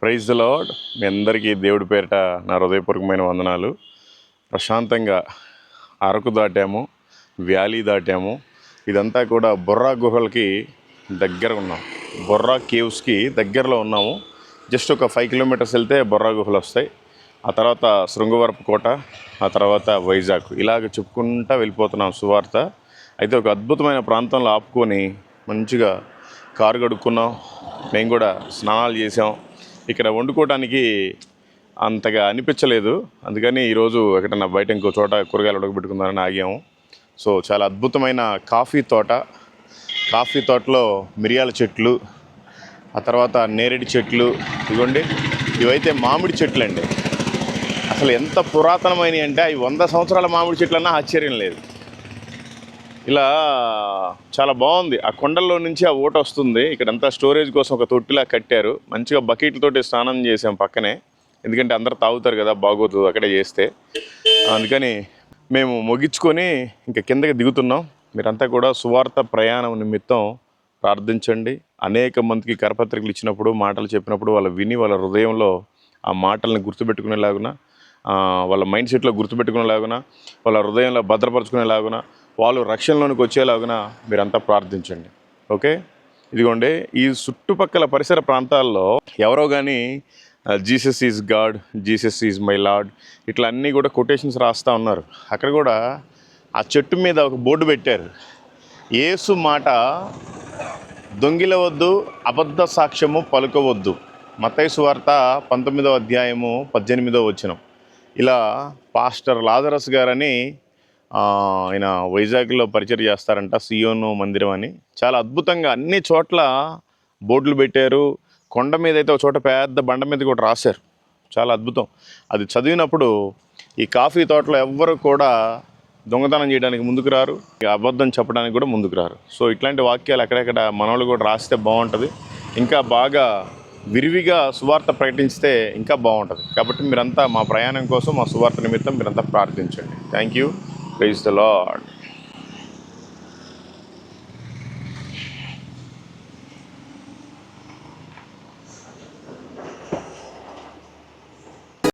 Praise the lord. మీ అందరికీ దేవుడి పేరిట నా హృదయపూర్వకమైన వందనాలు. ప్రశాంతంగా అరకు దాటాము, వ్యాలీ దాటాము. ఇదంతా కూడా బొర్రా గుహలకి దగ్గర ఉన్నాం. బొర్రా కేవ్స్కి దగ్గరలో ఉన్నాము. జస్ట్ ఒక 5 కిలోమీటర్స్ వెళ్తే బొర్రా గుహలు వస్తాయి. ఆ తర్వాత శృంగవరపు కోట, ఆ తర్వాత వైజాగ్, ఇలాగ చెప్పుకుంటూ వెళ్ళిపోతున్నాం సువార్త. అయితే ఒక అద్భుతమైన ప్రాంతంలో ఆపుకొని మంచిగా కారు కడుక్కున్నాం. మేము కూడా స్నానాలు చేసాం. ఇక్కడ వండుకోవడానికి అంతగా అనిపించలేదు, అందుకని ఈరోజు ఎక్కడన్నా బయట ఇంకో చోట కూరగాయలు ఉడకబెట్టుకుందామని ఆగాము. సో చాలా అద్భుతమైన కాఫీ తోటలో మిరియాల చెట్లు, ఆ తర్వాత నేరేడు చెట్లు, ఇవ్వండి ఇవైతే మామిడి చెట్లు అండి. అసలు ఎంత పురాతనమైనవి అంటే అవి 100 సంవత్సరాల మామిడి చెట్లు అన్నా ఆశ్చర్యం లేదు. ఇలా చాలా బాగుంది. ఆ కొండల్లో నుంచి ఆ ఊట వస్తుంది. ఇక్కడంతా స్టోరేజ్ కోసం ఒక తొట్టిలా కట్టారు. మంచిగా బకెట్లతోటి స్నానం చేసాం పక్కనే, ఎందుకంటే అందరు తాగుతారు కదా, బాగోదు అక్కడే చేస్తే. అందుకని మేము ముగించుకొని ఇంకా కిందకి దిగుతున్నాం. మీరంతా కూడా సువార్త ప్రయాణం నిమిత్తం ప్రార్థించండి. అనేక మందికి కరపత్రికలు ఇచ్చినప్పుడు, మాటలు చెప్పినప్పుడు వాళ్ళు విని వాళ్ళ హృదయంలో ఆ మాటలను గుర్తుపెట్టుకునేలాగున, వాళ్ళ మైండ్ సెట్లో గుర్తుపెట్టుకునేలాగున, వాళ్ళ హృదయంలో భద్రపరచుకునేలాగున, వాళ్ళు రక్షణలోనికి వచ్చేలాగున మీరంతా ప్రార్థించండి. ఓకే, ఇదిగోండి ఈ చుట్టుపక్కల పరిసర ప్రాంతాల్లో ఎవరో కానీ Jesus is God, Jesus is my lord, ఇట్లా అన్నీ కూడా కొటేషన్స్ రాస్తూ ఉన్నారు. అక్కడ కూడా ఆ చెట్టు మీద ఒక బోర్డు పెట్టారు, యేసు మాట దొంగిలవద్దు, అబద్ధ సాక్ష్యము పలుకవద్దు. మత్తయి సువార్త 19వ అధ్యాయము 18వ వచనం. ఇలా పాస్టర్ లాజరస్ గారని ఆయన వైజాగ్లో పరిచయం చేస్తారంట, సియోను మందిరం అని. చాలా అద్భుతంగా అన్ని చోట్ల బోర్డులు పెట్టారు. కొండ మీద అయితే ఒక చోట పెద్ద బండ మీద కూడా రాశారు. చాలా అద్భుతం. అది చదివినప్పుడు ఈ కాఫీ తోటలో ఎవ్వరు కూడా దొంగతనం చేయడానికి ముందుకు రారు, అబద్ధం చెప్పడానికి కూడా ముందుకు రారు. సో ఇట్లాంటి వాక్యాలు ఎక్కడెక్కడ మనోళ్ళు కూడా రాస్తే బాగుంటుంది. ఇంకా బాగా విరివిగా సువార్త ప్రకటిస్తే ఇంకా బాగుంటుంది. కాబట్టి మీరంతా మా ప్రయాణం కోసం, మా సువార్త నిమిత్తం మీరంతా ప్రార్థించండి. Thank you. Praise the Lord.